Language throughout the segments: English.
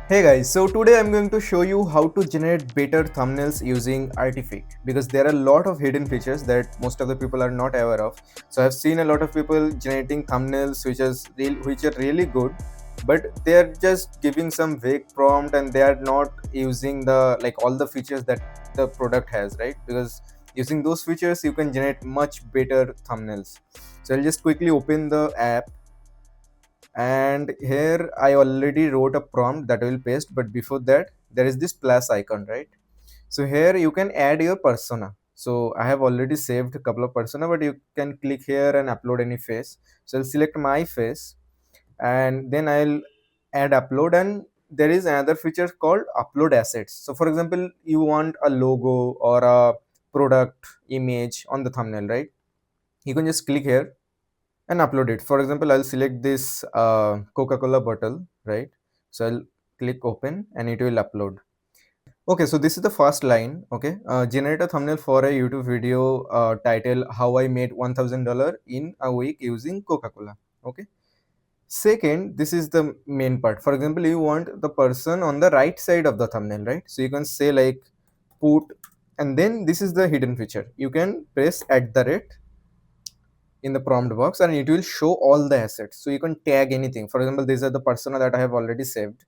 Hey guys, so today I'm going to show you how to generate better thumbnails using artiphiK because there are a lot of hidden features that most of the people are not aware of. So I've seen a lot of people generating thumbnails which are really good, but they're just giving some vague prompt and they are not using the all the features that the product has, right? Because using those features you can generate much better thumbnails. So I'll just quickly open the app, and here I already wrote a prompt that I will paste, but before that there is this plus icon, right? So here you can add your persona. So I have already saved a couple of persona, but you can click here and upload any face. So I'll select my face and then I'll add upload, and there is another feature called upload assets. So for example, you want a logo or a product image on the thumbnail, right? You can just click here and upload it. For example, I'll select this Coca-Cola bottle, right? So I'll click open and it will upload. Okay, so this is the first line. Okay, generate a thumbnail for a YouTube video title how I made $1,000 in a week using Coca-Cola. Okay. Second, this is the main part. For example, you want the person on the right side of the thumbnail, right? So you can say like put, and then this is the hidden feature. You can press at the rate in the prompt box and it will show all the assets, so you can tag anything. For example, these are the persona that I have already saved,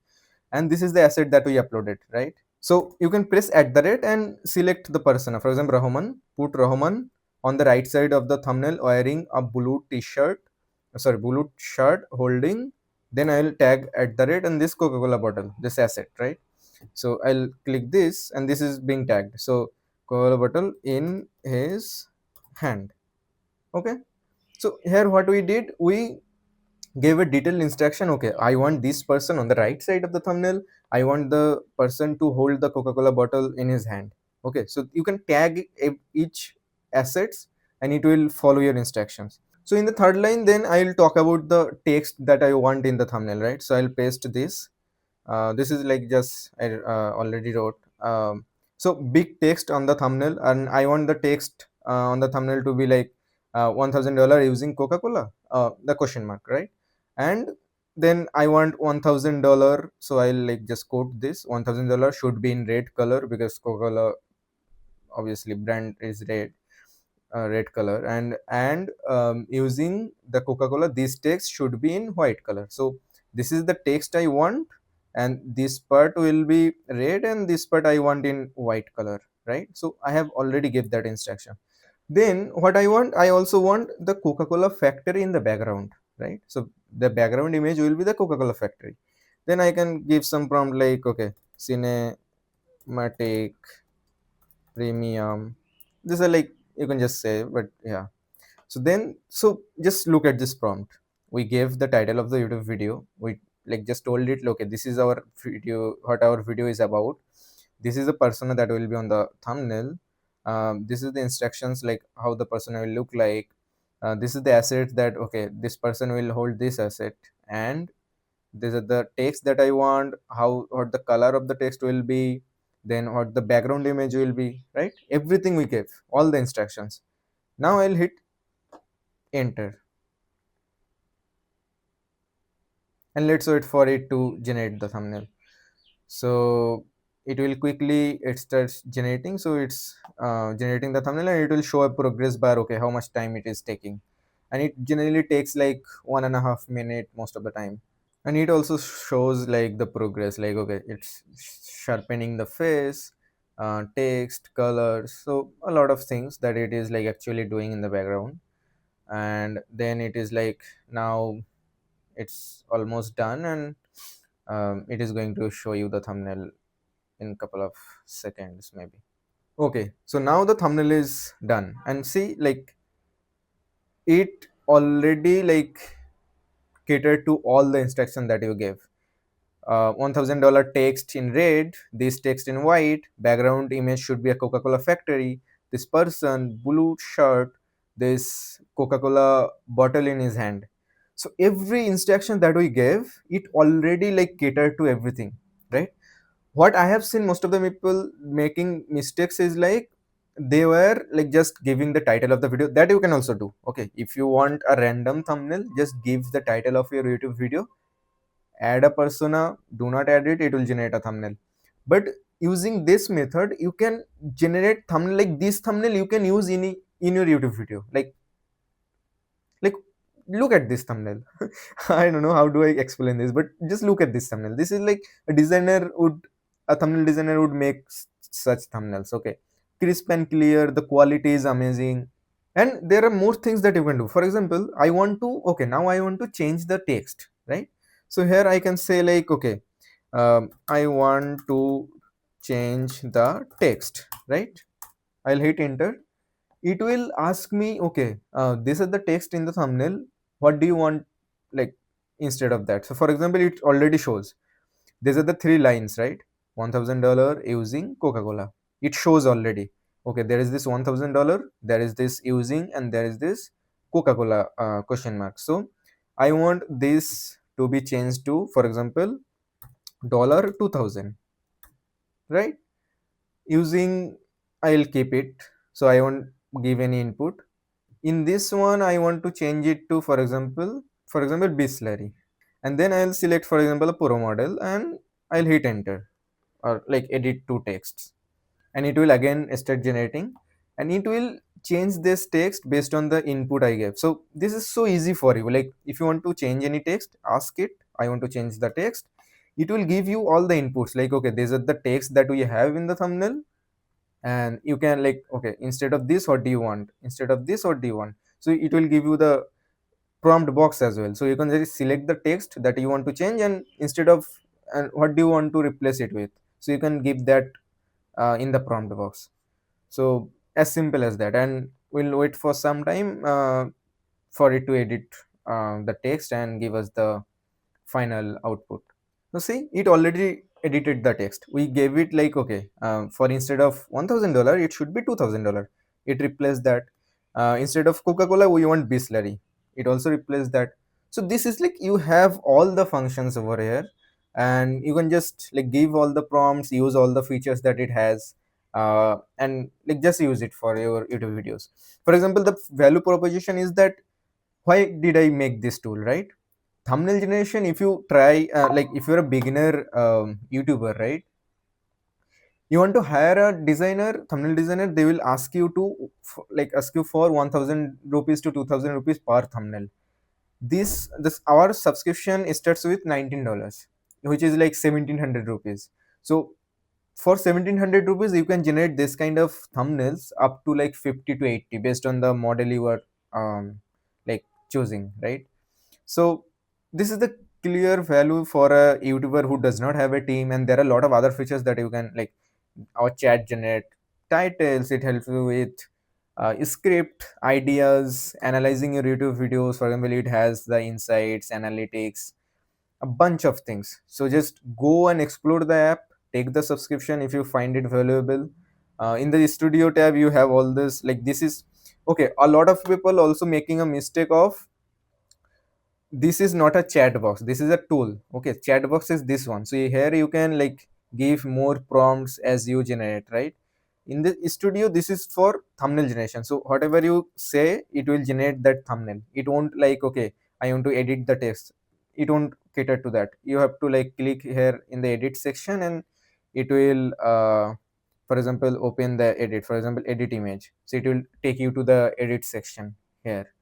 and this is the asset that we uploaded, right? So you can press at the rate and select the persona. For example, Rahman, put Rahman on the right side of the thumbnail wearing a blue shirt holding, then I'll tag at the rate and this Coca-Cola bottle, this asset, right? So I'll click this and this is being tagged, so Coca-Cola bottle in his hand. Okay, so here what we did, we gave a detailed instruction. Okay, I want this person on the right side of the thumbnail, I want the person to hold the Coca-Cola bottle in his hand. Okay, so you can tag each assets and it will follow your instructions. So in the third line, then I'll talk about the text that I want in the thumbnail, right? So I'll paste this. This is like just I already wrote. So big text on the thumbnail, and I want the text on the thumbnail to be like $1,000 using Coca-Cola, the question mark, right? And then I want $1,000, so I'll like just quote this: $1,000 should be in red color because Coca-Cola obviously brand is red color, and using the Coca-Cola, this text should be in white color. So this is the text I want, and this part will be red and this part I want in white color, right? So I have already give that instruction. Then what I want, I also want the Coca-Cola factory in the background, right? So the background image will be the Coca-Cola factory. Then I can give some prompt like, okay, cinematic premium. These are like, you can just say, but yeah. So just look at this prompt. We gave the title of the YouTube video. We like just told it, okay, this is our video, what our video is about. This is the persona that will be on the thumbnail. This is the instructions, like how the persona will look like. This is the asset that, okay, this person will hold this asset, and these are the text that I want, how what the color of the text will be, then what the background image will be, right? Everything we gave, all the instructions. Now I'll hit enter, and let's wait for it to generate the thumbnail. So it will quickly, it starts generating. So it's generating the thumbnail and it will show a progress bar, okay, how much time it is taking. And it generally takes like 1.5 minutes most of the time. And it also shows like the progress, like, okay, it's sharpening the face, text, colors, so a lot of things that it is like actually doing in the background. And then it is like, now it's almost done, and it is going to show you the thumbnail in couple of seconds maybe. Okay, so now the thumbnail is done, and see, like, it already like catered to all the instruction that you gave. $1,000 text in red, this text in white, background image should be a Coca-Cola factory, this person, blue shirt, this Coca-Cola bottle in his hand. So every instruction that we gave, it already like catered to everything, right? What I have seen most of the people making mistakes is like they were like just giving the title of the video. That you can also do. Okay, if you want a random thumbnail, just give the title of your YouTube video add a persona, do not add it, it will generate a thumbnail. But using this method, you can generate thumbnail like this thumbnail you can use in your YouTube video. Like look at this thumbnail. I don't know how do I explain this, but just look at this thumbnail. This is like a thumbnail designer would make such thumbnails. Okay, crisp and clear, the quality is amazing. And there are more things that you can do. For example, now I want to change the text, right? So here I can say like, okay, I want to change the text, right? I'll hit enter. It will ask me, okay, this is the text in the thumbnail, what do you want, like, instead of that. So for example, it already shows these are the three lines, right? $1000 using Coca-Cola. It shows already, okay, there is this $1000, there is this using, and there is this Coca-Cola question mark. So I want this to be changed to, for example, dollar 2000, right? Using, I'll keep it, so I won't give any input. In this one I want to change it to, for example Bisleri, and then I'll select, for example, a pro model, and I'll hit enter, or like edit two texts, and it will again start generating, and it will change this text based on the input I gave. So this is so easy for you. Like if you want to change any text, ask it, I want to change the text. It will give you all the inputs, like, okay, these are the text that we have in the thumbnail, and you can like, okay, instead of this what do you want, instead of this what do you want. So it will give you the prompt box as well, so you can just select the text that you want to change, and instead of, and what do you want to replace it with, so you can give that in the prompt box. So as simple as that, and we'll wait for some time for it to edit the text and give us the final output. Now see, it already edited the text. We gave it like, okay, for instead of $1000, it should be $2000. It replaced that. Instead of Coca-Cola, we want Bisleri. It also replaced that. So this is like, you have all the functions over here, and you can just like give all the prompts, use all the features that it has, and like just use it for your YouTube videos. For example, the value proposition is that, why did I make this tool, right? Thumbnail generation, if you try, like if you're a beginner YouTuber, right, you want to hire a designer, thumbnail designer, they will ask you to like ask you for 1000 rupees to 2000 rupees per thumbnail. This our subscription starts with $19, which is like 1700 rupees. So for 1700 rupees you can generate this kind of thumbnails up to like 50 to 80 based on the model you are like choosing, right? So this is the clear value for a YouTuber who does not have a team, and there are a lot of other features that you can like, our chat generate titles, it helps you with script ideas, analyzing your YouTube videos. For example, it has the insights, analytics, a bunch of things. So just go and explore the app, take the subscription if you find it valuable. In the studio tab you have all this, like this is, okay, a lot of people also making a mistake of, this is not a chat box, this is a tool. Okay, chat box is this one. So here you can like give more prompts as you generate, right? In the studio, this is for thumbnail generation, so whatever you say, it will generate that thumbnail. It won't like, okay, I want to edit the text, it won't cater to that. You have to like click here in the edit section, and it will for example open the edit, for example edit image, so it will take you to the edit section here,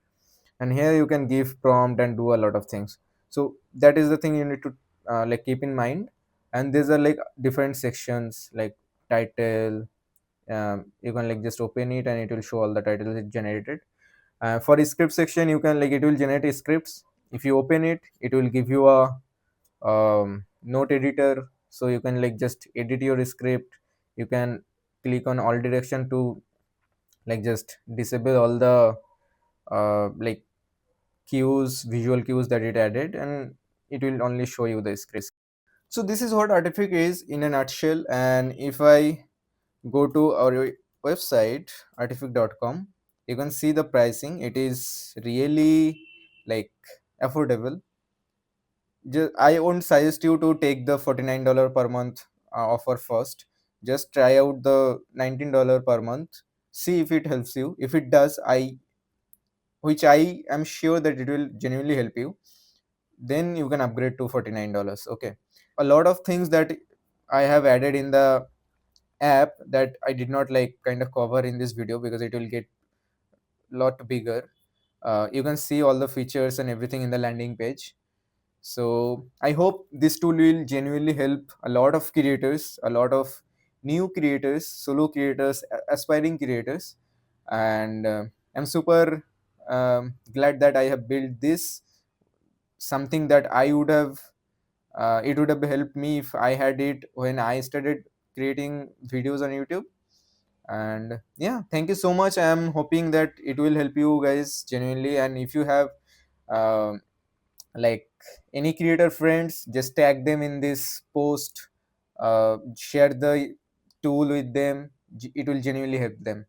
and here you can give prompt and do a lot of things. So that is the thing you need to like keep in mind. And these are like different sections, like title, you can like just open it and it will show all the titles it generated. For the script section, you can like, it will generate scripts. If you open it, it will give you a note editor, so you can like just edit your script. You can click on all direction to like just disable all the like cues, visual cues that it added, and it will only show you the script. So this is what artiphiK is in a nutshell. And if I go to our website artiphiK.com, you can see the pricing. It is really like affordable. I won't suggest you to take the $49 per month offer first. Just try out the $19 per month. See if it helps you. If it does, which I am sure that it will genuinely help you, then you can upgrade to $49. Okay, a lot of things that I have added in the app that I did not like kind of cover in this video because it will get lot bigger. You can see all the features and everything in the landing page. So I hope this tool will genuinely help a lot of creators, a lot of new creators, solo creators, aspiring creators. And I'm super glad that I have built this, something that I would have it would have helped me if I had it when I started creating videos on YouTube. And yeah, thank you so much. I am hoping that it will help you guys genuinely. And if you have um like any creator friends, just tag them in this post, share the tool with them. It will genuinely help them.